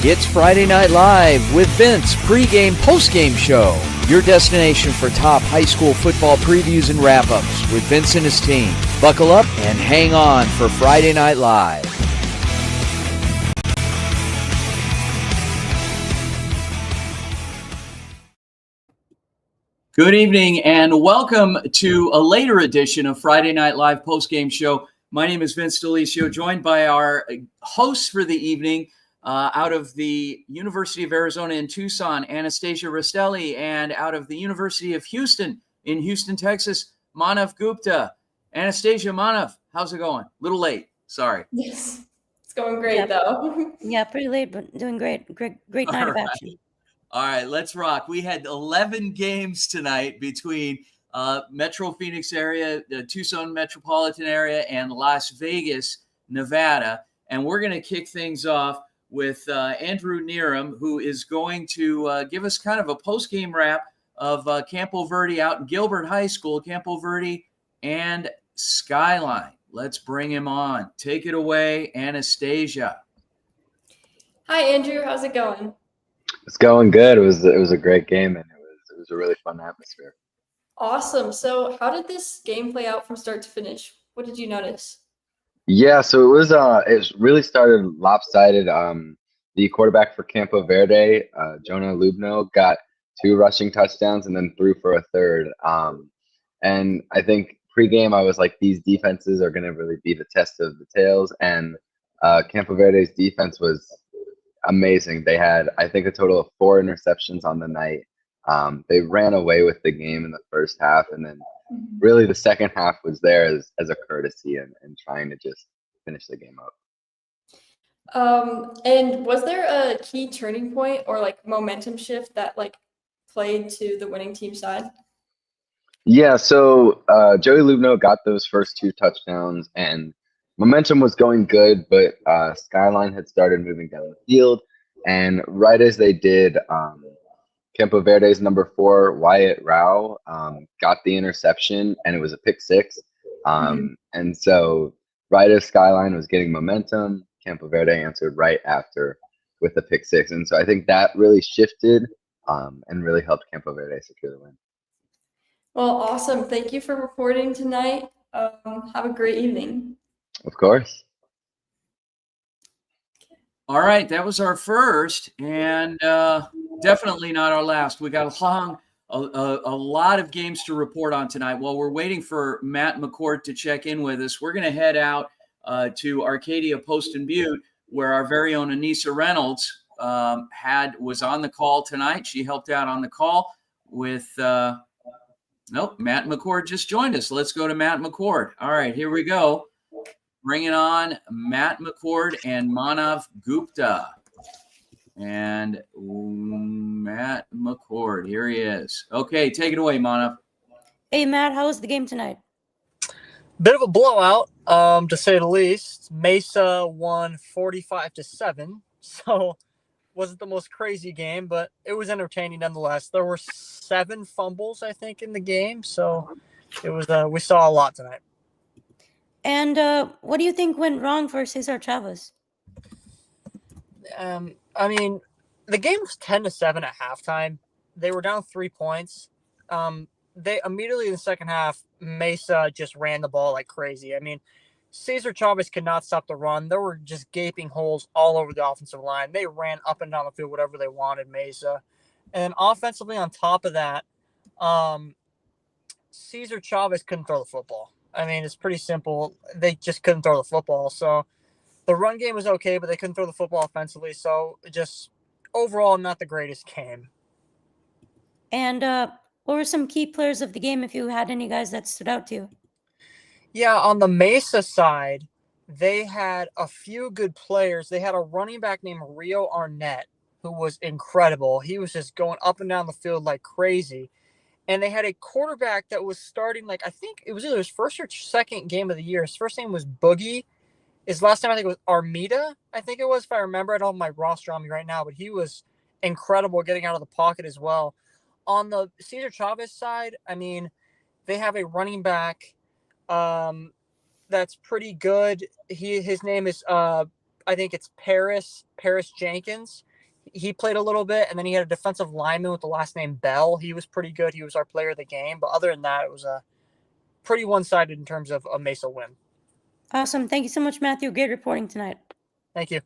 It's Friday Night Live with Vince, pregame, postgame show. Your destination for top high school football previews and wrap-ups with Vince and his team. Buckle up and hang on for Friday Night Live. Good evening and welcome to a later edition of Friday Night Live postgame show. My name is Vince DeLisio, joined by our hosts for the evening out of the University of Arizona in Tucson, Anastasia Rastelli, and out of the University of Houston in Houston, Texas, Manav Gupta. Anastasia, Manav, how's it going? A little late, sorry. Yes, it's going great though. Yeah, pretty late, but doing great. Great night of action. All right, let's rock. We had 11 games tonight between Metro Phoenix area, the Tucson metropolitan area, and Las Vegas, Nevada. And we're going to kick things off with Andrew Neeram, who is going to give us kind of a post-game wrap of Campo Verde out in Gilbert High School, Campo Verde and Skyline. Let's bring him on. Take it away, Anastasia. Hi, Andrew. How's it going? It's going good. It was a great game, and it was a really fun atmosphere. Awesome. So how did this game play out from start to finish? What did you notice? Yeah, so it really started lopsided. The quarterback for Campo Verde, Jonah Lubno, got 2 rushing touchdowns and then threw for a third. And I think pregame I was like, these defenses are going to really be the test of the tails. And Campo Verde's defense was amazing. They had, I think, a total of 4 interceptions on the night. They ran away with the game in the first half, and then really the second half was there as a courtesy and trying to just finish the game up. And was there a key turning point or like momentum shift that like played to the winning team side? Yeah, so Joey Lubno got those first 2 touchdowns, and momentum was going good, but Skyline had started moving down the field, and right as they did, Campo Verde's number 4, Wyatt Rao, got the interception, and it was a pick 6. And so right as Skyline was getting momentum, Campo Verde answered right after with a pick 6. And so I think that really shifted and really helped Campo Verde secure the win. Well, awesome. Thank you for reporting tonight. Have a great evening. Of course. All right, that was our first, and definitely not our last. We got a lot of games to report on tonight. While we're waiting for Matt McCord to check in with us, we're going to head out to Arcadia Post and Butte, where our very own Anissa Reynolds was on the call tonight. She helped out on the call with Matt McCord just joined us. Let's go to Matt McCord. All right, here we go. Bringing on Matt McCord and Manav Gupta. And Matt McCord, here he is. Okay, take it away, Manav. Hey, Matt, how was the game tonight? Bit of a blowout, to say the least. Mesa won 45-7, so wasn't the most crazy game, but it was entertaining nonetheless. There were 7 fumbles, I think, in the game, so it was. We saw a lot tonight. And what do you think went wrong for Cesar Chavez? I mean, the game was 10-7 at halftime. They were down 3 points. They immediately in the second half, Mesa just ran the ball like crazy. I mean, Cesar Chavez could not stop the run. There were just gaping holes all over the offensive line. They ran up and down the field, whatever they wanted, Mesa. And offensively on top of that, Cesar Chavez couldn't throw the football. I mean, it's pretty simple. They just couldn't throw the football. So the run game was okay, but they couldn't throw the football offensively. So just overall, not the greatest game. And what were some key players of the game, if you had any guys that stood out to you? Yeah, on the Mesa side, they had a few good players. They had a running back named Rio Arnett, who was incredible. He was just going up and down the field like crazy. And they had a quarterback that was starting, I think it was either his first or second game of the year. His first name was Boogie. His last name, I think, was Armida. I think it was, if I remember. I don't have my roster on me right now, but he was incredible getting out of the pocket as well. On the Cesar Chavez side, I mean, they have a running back that's pretty good. His name is, I think it's Paris Jenkins. he played a little bit, and then he had a defensive lineman with the last name Bell. He was pretty good. He was our player of the game. But other than that, it was a pretty one-sided in terms of a Mesa win. Awesome. Thank you so much, Matthew. Great reporting tonight. Thank you.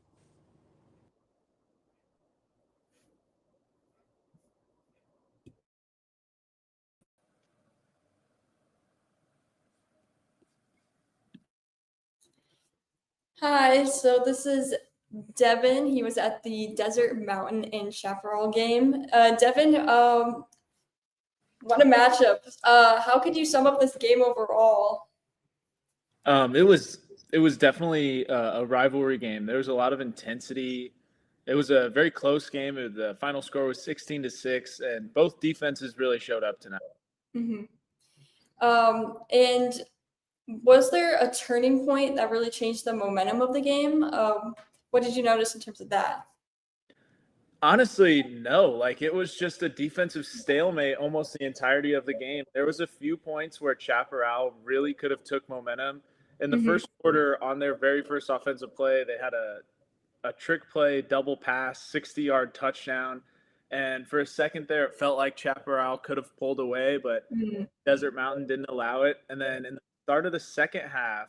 Hi, so this is Devin. He was at the Desert Mountain and Chaparral game. Devin, what a matchup. How could you sum up this game overall? It was definitely a rivalry game. There was a lot of intensity. It was a very close game. The final score was 16-6, and both defenses really showed up tonight. Mm-hmm. And was there a turning point that really changed the momentum of the game? What did you notice in terms of that? Honestly, no. Like, it was just a defensive stalemate almost the entirety of the game. There was a few points where Chaparral really could have took momentum. In the first quarter, on their very first offensive play, they had a trick play, double pass, 60-yard touchdown. And for a second there, it felt like Chaparral could have pulled away, but Desert Mountain didn't allow it. And then in the start of the second half,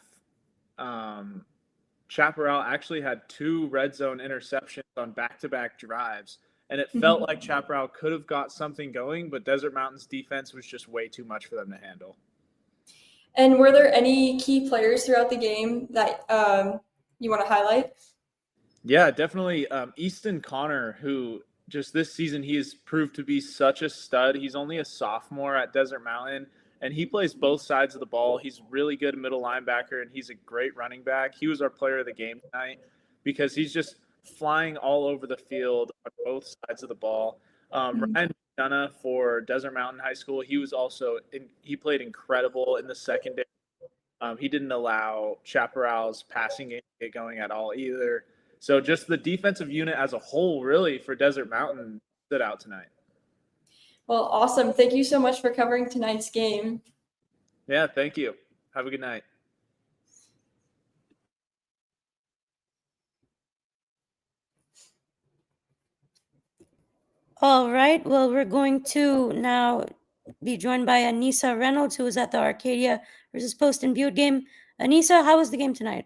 Chaparral actually had 2 red zone interceptions on back-to-back drives. And it felt like Chaparral could have got something going, but Desert Mountain's defense was just way too much for them to handle. And were there any key players throughout the game that you want to highlight? Yeah, definitely. Easton Connor, who just this season, he has proved to be such a stud. He's only a sophomore at Desert Mountain, and he plays both sides of the ball. He's really good middle linebacker, and he's a great running back. He was our player of the game tonight because he's just flying all over the field on both sides of the ball. Ryan McDonough for Desert Mountain High School, he was also he played incredible in the secondary. He didn't allow Chaparral's passing game to get going at all either. So just the defensive unit as a whole, really, for Desert Mountain stood out tonight. Well, awesome. Thank you so much for covering tonight's game. Yeah, thank you. Have a good night. All right. Well, we're going to now be joined by Anissa Reynolds, who was at the Arcadia versus Post and Butte game. Anissa, how was the game tonight?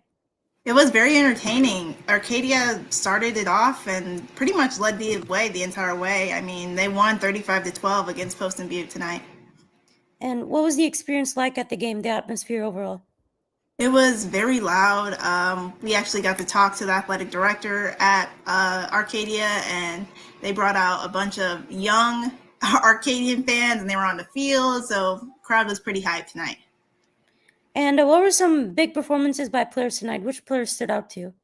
It was very entertaining. Arcadia started it off and pretty much led the way the entire way. I mean, they won 35-12 against Post and Butte tonight. And what was the experience like at the game, the atmosphere overall? It was very loud. We actually got to talk to the athletic director at Arcadia, and they brought out a bunch of young Arcadian fans, and they were on the field, so the crowd was pretty hyped tonight. And what were some big performances by players tonight? Which players stood out to you?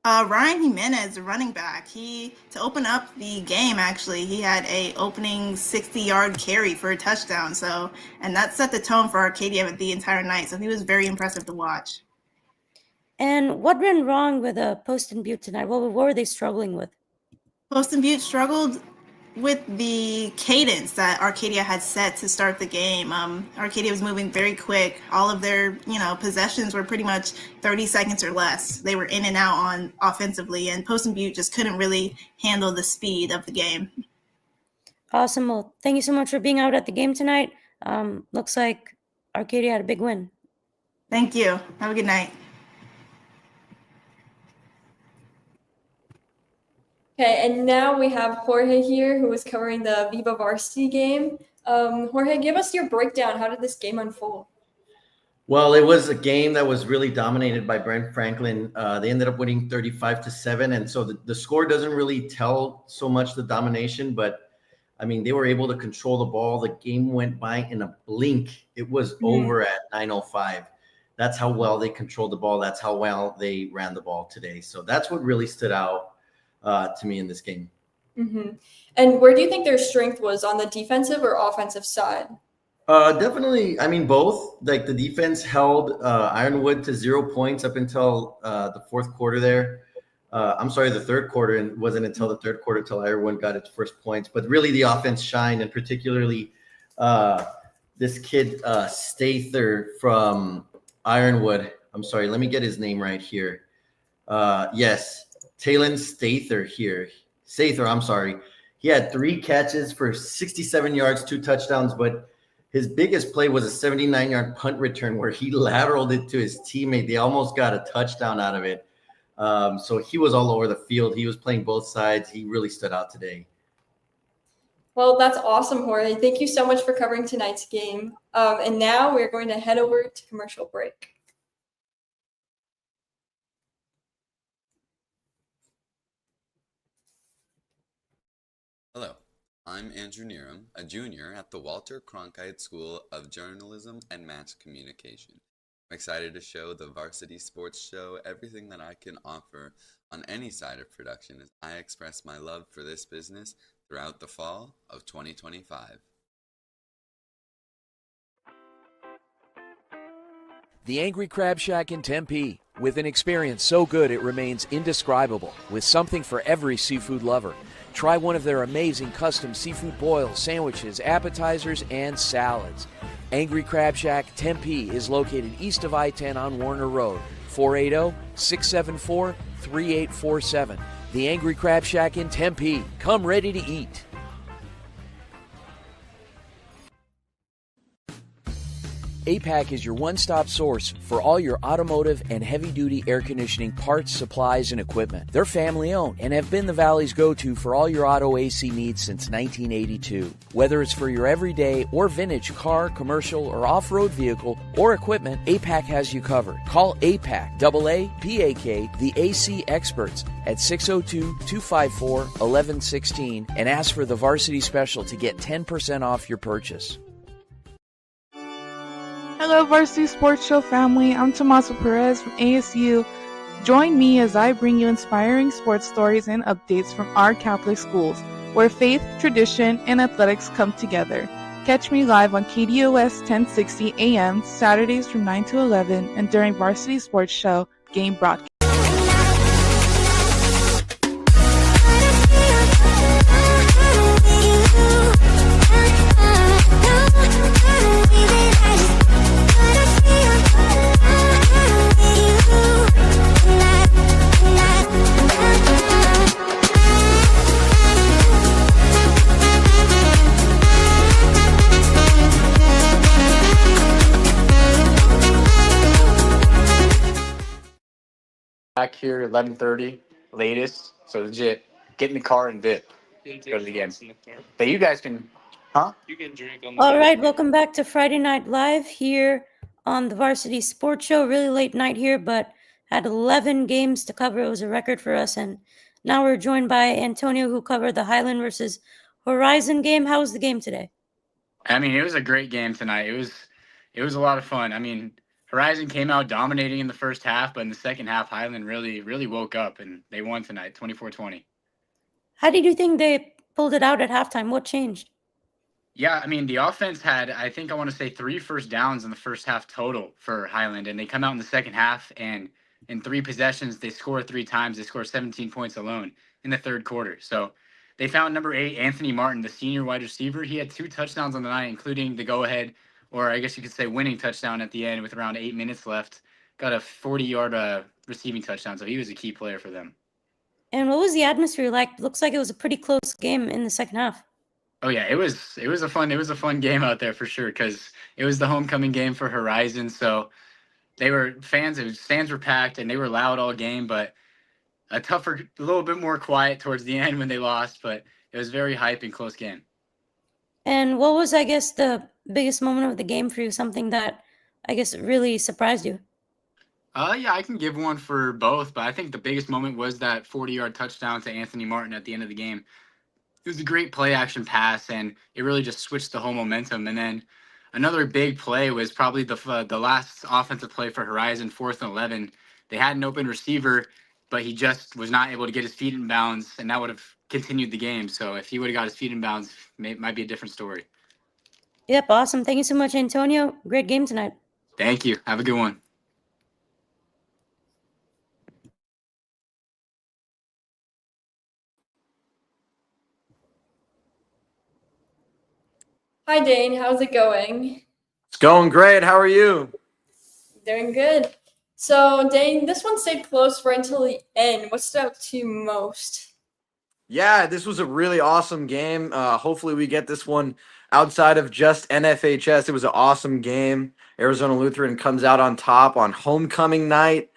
Ryan Jimenez, the running back, to open up the game, actually, he had a opening 60-yard carry for a touchdown. And that set the tone for Arcadia the entire night. So he was very impressive to watch. And what went wrong with Post and Butte tonight? What were they struggling with? Post and Butte struggled with the cadence that Arcadia had set to start the game. Arcadia was moving very quick. All of their, possessions were pretty much 30 seconds or less. They were in and out on offensively, and Post and Butte just couldn't really handle the speed of the game. Awesome. Well, thank you so much for being out at the game tonight. Looks like Arcadia had a big win. Thank you. Have a good night. Okay, and now we have Jorge here, who is covering the Viva Varsity game. Jorge, give us your breakdown. How did this game unfold? Well, it was a game that was really dominated by Brent Franklin. They ended up winning 35-7, and so the score doesn't really tell so much the domination, but I mean, they were able to control the ball. The game went by in a blink. It was over at 9:05. That's how well they controlled the ball. That's how well they ran the ball today. So that's what really stood out to me in this game. And where do you think their strength was, on the defensive or offensive side? Definitely. I mean, both. Like, the defense held Ironwood to 0 points up until the fourth quarter there. I'm sorry, the third quarter, and it wasn't until the third quarter till Ironwood got its first points. But really, the offense shined, and particularly this kid Stather from Ironwood. I'm sorry, let me get his name right here. Yes, Talon Stather here. Sather, I'm sorry. He had 3 catches for 67 yards, 2 touchdowns, but his biggest play was a 79-yard punt return where he lateraled it to his teammate. They almost got a touchdown out of it. So he was all over the field. He was playing both sides. He really stood out today. Well, that's awesome, Jorge. Thank you so much for covering tonight's game. And now we're going to head over to commercial break. Hello, I'm Andrew Neeram, a junior at the Walter Cronkite School of Journalism and Mass Communication. I'm excited to show the Varsity Sports Show everything that I can offer on any side of production as I express my love for this business throughout the fall of 2025. The Angry Crab Shack in Tempe, with an experience so good it remains indescribable, with something for every seafood lover. Try one of their amazing custom seafood boils, sandwiches, appetizers, and salads. Angry Crab Shack Tempe is located east of I-10 on Warner Road, 480-674-3847. The Angry Crab Shack in Tempe. Come ready to eat. APAC is your one-stop source for all your automotive and heavy-duty air conditioning parts, supplies, and equipment. They're family-owned and have been the Valley's go-to for all your auto AC needs since 1982. Whether it's for your everyday or vintage car, commercial, or off-road vehicle or equipment, APAC has you covered. Call APAC, A-A-P-A-K, the AC experts at 602-254-1116 and ask for the Varsity Special to get 10% off your purchase. Hello, Varsity Sports Show family. I'm Tommaso Perez from ASU. Join me as I bring you inspiring sports stories and updates from our Catholic schools, where faith, tradition, and athletics come together. Catch me live on KDOS 1060 AM, Saturdays from 9 to 11, and during Varsity Sports Show game broadcast. Back here 11:30 latest, so legit get in the car and dip go to the game. But you guys can you can drink on the All right, welcome back to Friday Night Live here on the Varsity Sports Show. Really late night here, but had 11 games to cover. It was a record for us, and now we're joined by Antonio, who covered the Highland versus Horizon game. How was the game today? I mean, it was a great game tonight. It was a lot of fun. I mean, Horizon came out dominating in the first half, but in the second half, Highland really woke up and they won tonight, 24-20. How did you think they pulled it out at halftime? What changed? Yeah, I mean, the offense had, I think I want to say 3 first downs in the first half total for Highland, and they come out in the second half, and in 3 possessions, they score 3 times. They score 17 points alone in the third quarter. So they found number 8, Anthony Martin, the senior wide receiver. He had 2 touchdowns on the night, including the go-ahead, or I guess you could say winning touchdown at the end with around 8 minutes left. Got a 40-yard receiving touchdown, so he was a key player for them. And what was the atmosphere like? Looks like it was a pretty close game in the second half. Oh yeah, it was a fun game out there for sure, because it was the homecoming game for Horizon. So they were stands were packed and they were loud all game, but a little bit more quiet towards the end when they lost. But it was very hype and close game. And what was, I guess, the biggest moment of the game for you? Something that I guess really surprised you? Yeah, I can give one for both, but I think the biggest moment was that 40-yard touchdown to Anthony Martin at the end of the game. It was a great play action pass, and it really just switched the whole momentum. And then another big play was probably the last offensive play for Horizon, 4th and 11. They had an open receiver, but he just was not able to get his feet in bounds, and that would have continued the game. So if he would have got his feet in bounds, it might be a different story. Yep, awesome. Thank you so much, Antonio. Great game tonight. Thank you. Have a good one. Hi, Dane. How's it going? It's going great. How are you? Doing good. So, Dane, this one stayed close right until the end. What stood out to you most? Yeah, this was a really awesome game. Hopefully, we get this one outside of just NFHS. It was an awesome game. Arizona Lutheran comes out on top on homecoming night.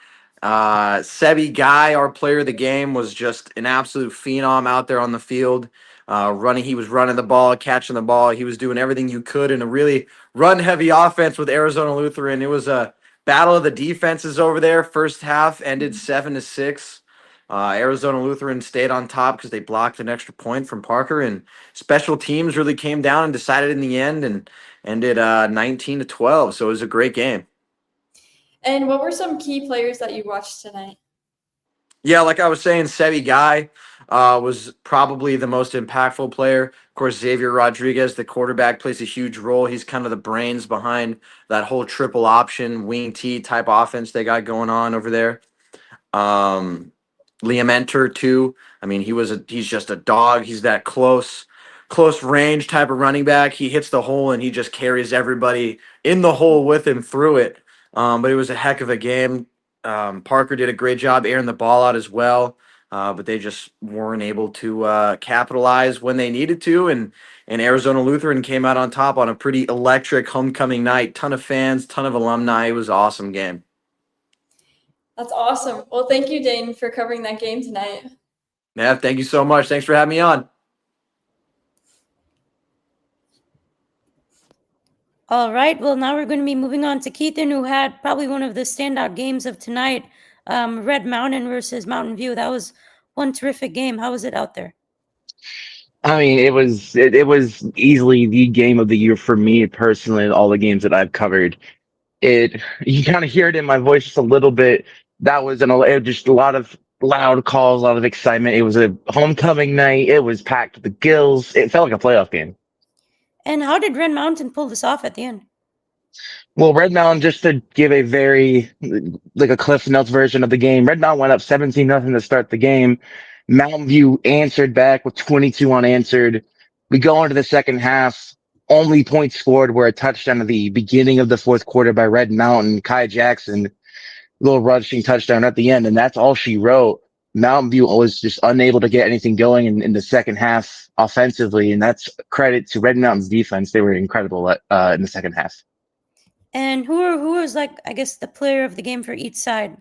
Sebi Guy, our player of the game, was just an absolute phenom out there on the field. He was running the ball, catching the ball. He was doing everything you could in a really run-heavy offense with Arizona Lutheran. It was a battle of the defenses over there. First half ended 7-6. Arizona Lutheran stayed on top because they blocked an extra point from Parker, and special teams really came down and decided in the end and ended 19-12. So it was a great game. And what were some key players that you watched tonight? Yeah, like I was saying, Sebi Guy was probably the most impactful player. Of course, Xavier Rodriguez, the quarterback, plays a huge role. He's kind of the brains behind that whole triple option wing T type offense they got going on over there. Liam Enter too. I mean, he's just a dog. He's that close range type of running back. He hits the hole and he just carries everybody in the hole with him through it. But it was a heck of a game. Parker did a great job airing the ball out as well, but they just weren't able to capitalize when they needed to. And Arizona Lutheran came out on top on a pretty electric homecoming night. Ton of fans, ton of alumni. It was an awesome game. That's awesome. Well, thank you, Dane, for covering that game tonight. Yeah, thank you so much. Thanks for having me on. All right. Well, now we're going to be moving on to Keithan, who had probably one of the standout games of tonight. Red Mountain versus Mountain View. That was one terrific game. How was it out there? I mean, it was easily the game of the year for me personally. In all the games that I've covered, you kind of hear it in my voice just a little bit. That was just a lot of loud calls, a lot of excitement. It was a homecoming night. It was packed to the gills. It felt like a playoff game. And how did Red Mountain pull this off at the end? Well, Red Mountain, just to give a very like a Cliff Notes version of the game, Red Mountain went up 17-0 to start the game. Mountain View answered back with 22 unanswered. We go into the second half. Only points scored were a touchdown at the beginning of the fourth quarter by Red Mountain. Kai Jackson, little rushing touchdown at the end, and that's all she wrote. Mountain View was just unable to get anything going in the second half offensively, and that's credit to Red Mountain's defense. They were incredible in the second half. And who was I guess the player of the game for each side?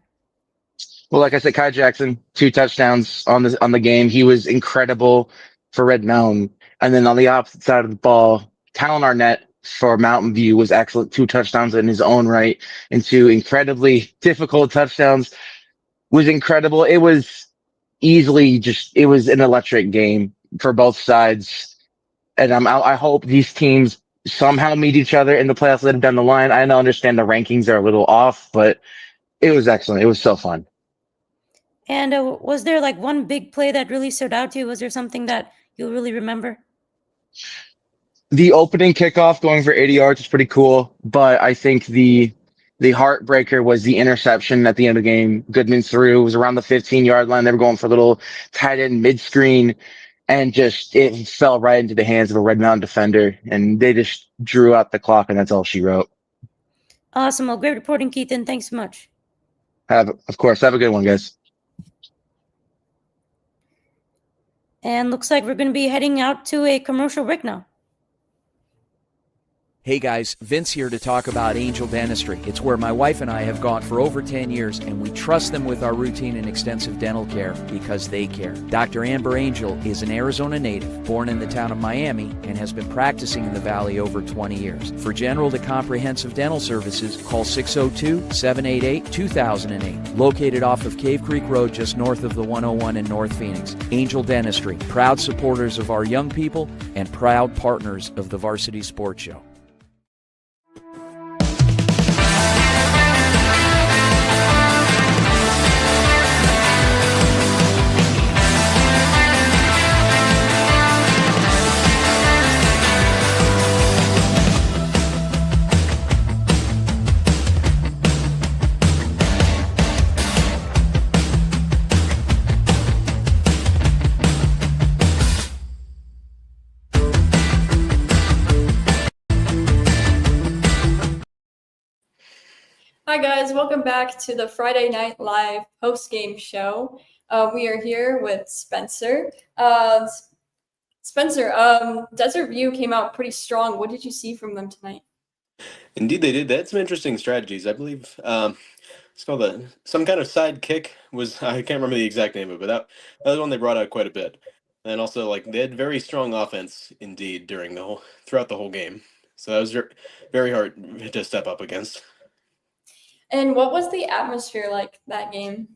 Well, like I said, Kai Jackson, 2 touchdowns on the game. He was incredible for Red Mountain. And then on the opposite side of the ball, Talon Arnett for Mountain View was excellent. 2 touchdowns in his own right and 2 incredibly difficult touchdowns. Was incredible. It was it was an electric game for both sides. And I hope these teams somehow meet each other in the playoffs later down the line. I understand the rankings are a little off, but it was excellent. It was so fun. And was there one big play that really stood out to you? Was there something that you'll really remember? The opening kickoff going for 80 yards is pretty cool, but I think the heartbreaker was the interception at the end of the game. Goodman threw, it was around the 15-yard line. They were going for a little tight end mid-screen, and it fell right into the hands of a Red Mountain defender, and they just drew out the clock, and that's all she wrote. Awesome. Well, great reporting, Keithan. Thanks so much. Of course. Have a good one, guys. And looks like we're going to be heading out to a commercial break now. Hey guys, Vince here to talk about Angel Dentistry. It's where my wife and I have gone for over 10 years, and we trust them with our routine and extensive dental care because they care. Dr. Amber Angel is an Arizona native, born in the town of Miami, and has been practicing in the Valley over 20 years. For general to comprehensive dental services, call 602-788-2008. Located off of Cave Creek Road just north of the 101 in North Phoenix. Angel Dentistry, proud supporters of our young people and proud partners of the Varsity Sports Show. Hi guys, welcome back to the Friday Night Live post-game show. We are here with Spencer. Spencer, Desert View came out pretty strong. What did you see from them tonight? Indeed, they did. They had some interesting strategies. I believe it's called some kind of side kick. Was I can't remember the exact name of it, but that was one they brought out quite a bit. And also, like they had very strong offense indeed throughout the whole game. So that was very hard to step up against. And what was the atmosphere like that game?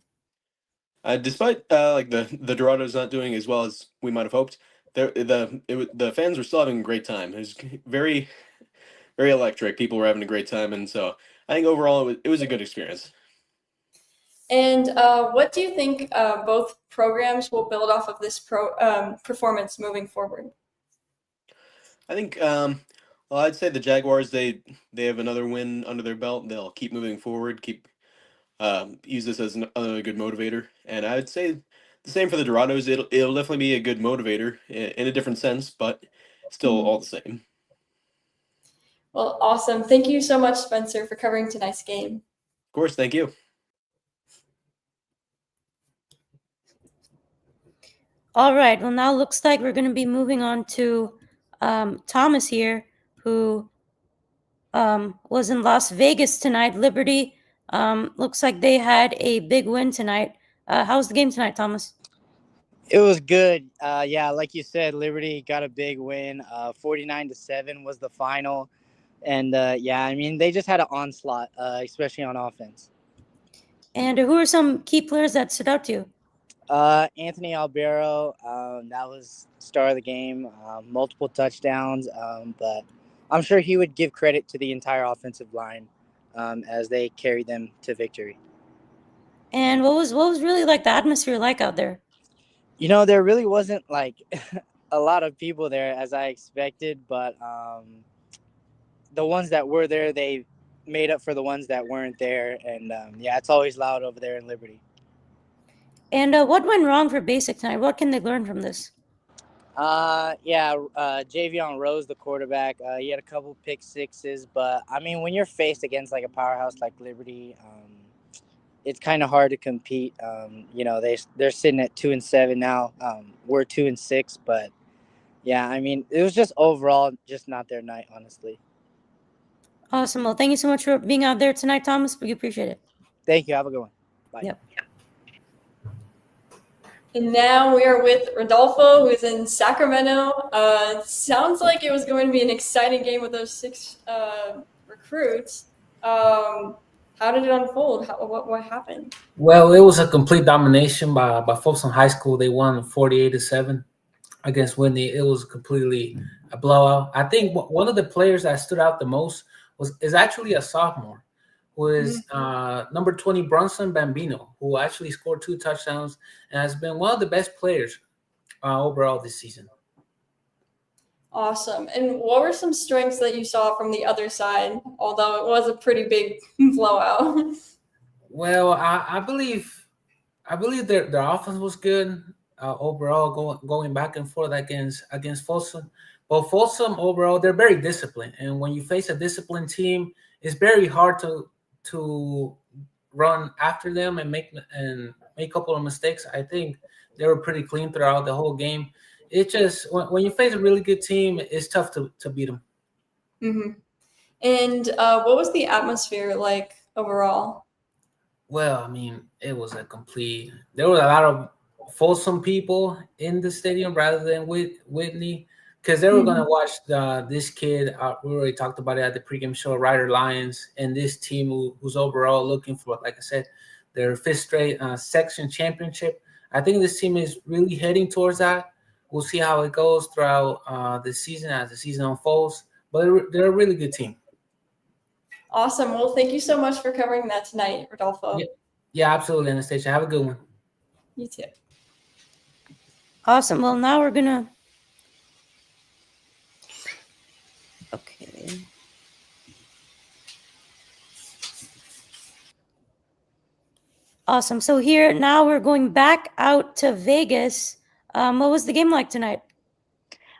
Despite like the Dorados not doing as well as we might have hoped, the fans were still having a great time. It was very electric. People were having a great time, and so I think overall it was a good experience. And what do you think both programs will build off of this performance moving forward? I think well, I'd say the Jaguars they have another win under their belt. They'll keep moving forward, keep use this as another good motivator, and I'd say the same for the Dorados. It'll definitely be a good motivator in a different sense, but still all the same. Well, awesome. Thank you so much, Spencer, for covering tonight's game. Of course, thank you. All right. Well, now looks like we're going to be moving on to Thomas here, who was in Las Vegas tonight. Liberty looks like they had a big win tonight. How was the game tonight, Thomas? It was good. Yeah, like you said, Liberty got a big win. 49-7 was the final. And yeah, I mean, they just had an onslaught, especially on offense. And who are some key players that stood out to you? Anthony Albero, that was star of the game, multiple touchdowns, but I'm sure he would give credit to the entire offensive line as they carried them to victory. And what was really like the atmosphere like out there? You know, there really wasn't like a lot of people there as I expected, but the ones that were there, they made up for the ones that weren't there. And yeah, it's always loud over there in Liberty. And what went wrong for Basic tonight? What can they learn from this? Yeah, Javion Rose, the quarterback, he had a couple pick sixes, but I mean, when you're faced against like a powerhouse like Liberty, it's kind of hard to compete. You know, they're sitting at 2-7 now. We're 2-6, but yeah, I mean, it was just overall just not their night, honestly. Awesome. Well, thank you so much for being out there tonight, Thomas. We appreciate it. Thank you. Have a good one. Bye. Yep. And now we are with Rodolfo, who's in Sacramento. Sounds like it was going to be an exciting game with those 6 recruits. How did it unfold? What happened? Well, it was a complete domination by Folsom High School. They won 48-7 against Whitney. It was completely a blowout. I think one of the players that stood out the most is actually a sophomore, who is number 20, Bronson Bambino, who actually scored 2 touchdowns and has been one of the best players overall this season. Awesome. And what were some strengths that you saw from the other side, although it was a pretty big blowout? Well, I believe their offense was good overall, going back and forth against Folsom. But Folsom overall, they're very disciplined, and when you face a disciplined team, it's very hard to run after them and make a couple of mistakes. I think they were pretty clean throughout the whole game. It just when you face a really good team, it's tough to beat them. Mm-hmm. And what was the atmosphere like overall? Well, I mean, it was there were a lot of Folsom people in the stadium rather than Whitney, because they were going to watch this kid. We already talked about it at the pregame show, Ryder Lions, and this team who's overall looking for, like I said, their 5th straight section championship. I think this team is really heading towards that. We'll see how it goes throughout the season as the season unfolds, but they're a really good team. Awesome. Well, thank you so much for covering that tonight, Rodolfo. Yeah, absolutely, Anastasia. Have a good one. You too. Awesome. Well, now we're going to... Okay. Awesome. So here, now we're going back out to Vegas. What was the game like tonight?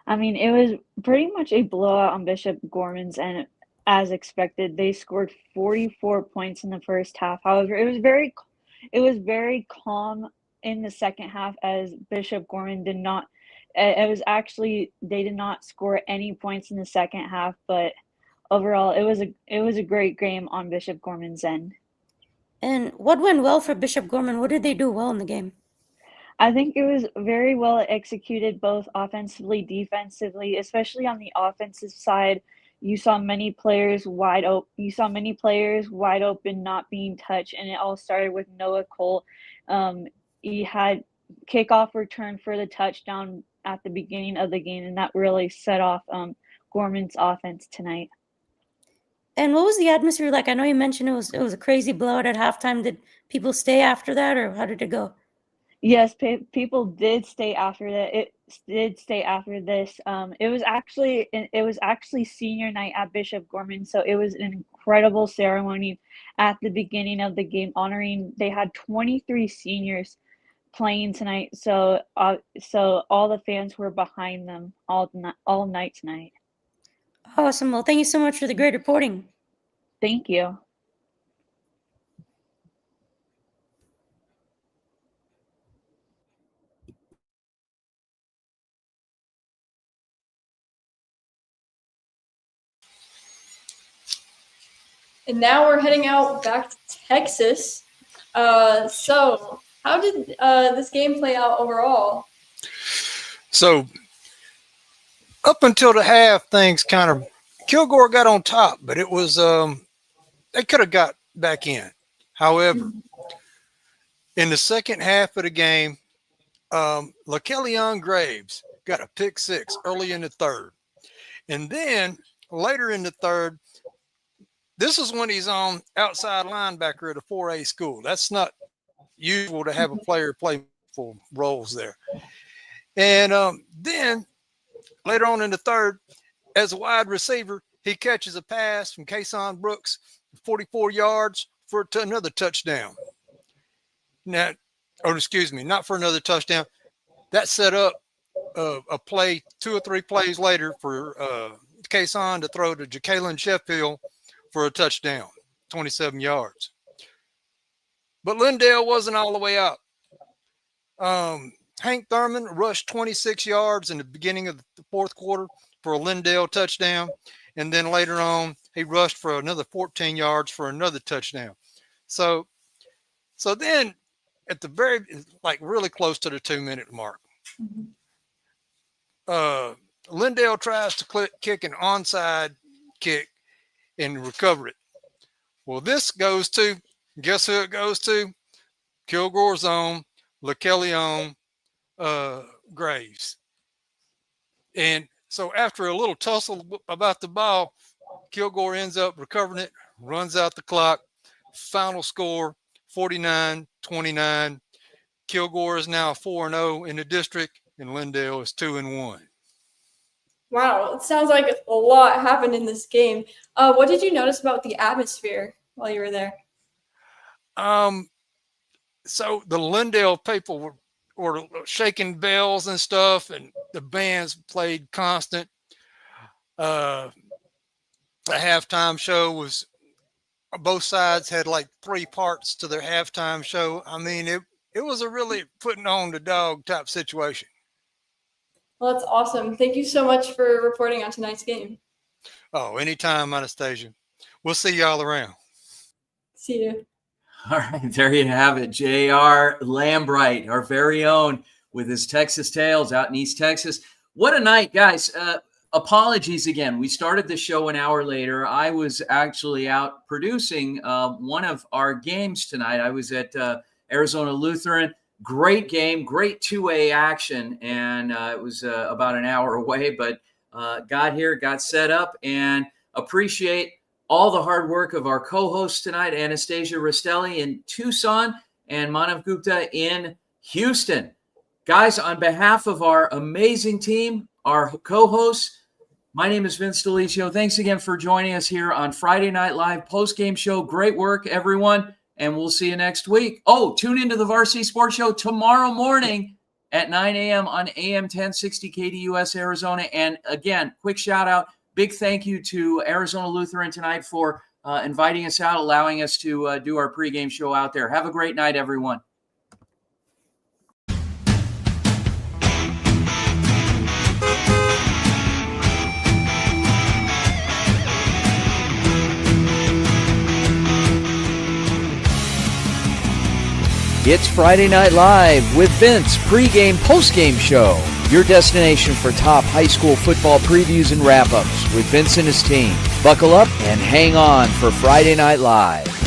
I mean, it was pretty much a blowout on Bishop Gorman's, and as expected, they scored 44 points in the first half. However, it was very calm in the second half, as Bishop Gorman did not. It was actually they did not score any points in the second half, but overall it was a great game on Bishop Gorman's end. And what went well for Bishop Gorman? What did they do well in the game? I think it was very well executed both offensively, defensively, especially on the offensive side. You saw many players wide open. You saw many players wide open, not being touched, and it all started with Noah Cole. He had kickoff return for the touchdown at the beginning of the game, and that really set off Gorman's offense tonight. And what was the atmosphere like? I know you mentioned it was a crazy blowout at halftime. Did people stay after that, or how did it go? Yes, people did stay after that. It did stay after this. It was actually senior night at Bishop Gorman, so it was an incredible ceremony at the beginning of the game, honoring. They had 23 seniors playing tonight, so all the fans were behind them all night tonight. Awesome. Well, thank you so much for the great reporting. Thank you. And now we're heading out back to Texas. So how did this game play out overall? So up until the half, things kind of Kilgore got on top, but it was they could have got back in. However, in the second half of the game, LaKelleon Graves got a pick six early in the third. And then later in the third, this is when he's on outside linebacker at a 4A school. That's not usual to have a player play full roles there. And then later on in the third, as a wide receiver, he catches a pass from Kason Brooks, 44 yards for another touchdown. Now, not for another touchdown. That set up a play 2 or 3 plays later for Kason to throw to Jacqueline Sheffield for a touchdown, 27 yards. But Lindale wasn't all the way out. Hank Thurman rushed 26 yards in the beginning of the fourth quarter for a Lindale touchdown. And then later on, he rushed for another 14 yards for another touchdown. So then at the very, really close to the 2-minute mark, Lindale tries to kick an onside kick and recover it. Well, this goes to, guess who it goes to? Kilgore's own LaKelleon Graves. And so after a little tussle about the ball, Kilgore ends up recovering it, runs out the clock. Final score, 49-29. Kilgore is now 4-0 in the district, and Lindale is 2-1. Wow, it sounds like a lot happened in this game. What did you notice about the atmosphere while you were there? So the Lindale people were shaking bells and stuff, and the bands played constant. The halftime show was, both sides had 3 parts to their halftime show. I mean, it was a really putting on the dog type situation. Well, that's awesome. Thank you so much for reporting on tonight's game. Oh, anytime, Anastasia. We'll see y'all around. See you. All right, there you have it. J.R. Lambright, our very own, with his Texas Tales out in East Texas. What a night, guys. Apologies again. We started the show an hour later. I was actually out producing one of our games tonight. I was at Arizona Lutheran. Great game, great 2A action, and it was about an hour away, but got here, got set up, and appreciate all the hard work of our co-hosts tonight, Anastasia Rastelli in Tucson and Manav Gupta in Houston. Guys, on behalf of our amazing team, our co-hosts, my name is Vince Delicio. Thanks again for joining us here on Friday Night Live Postgame Show. Great work, everyone. And we'll see you next week. Oh, tune into the Varsity Sports Show tomorrow morning at 9 a.m. on AM 1060 KDUS Arizona. And again, quick shout out, big thank you to Arizona Lutheran tonight for inviting us out, allowing us to do our pregame show out there. Have a great night, everyone. It's Friday Night Live with Vince, pregame, postgame show. Your destination for top high school football previews and wrap-ups with Vince and his team. Buckle up and hang on for Friday Night Live.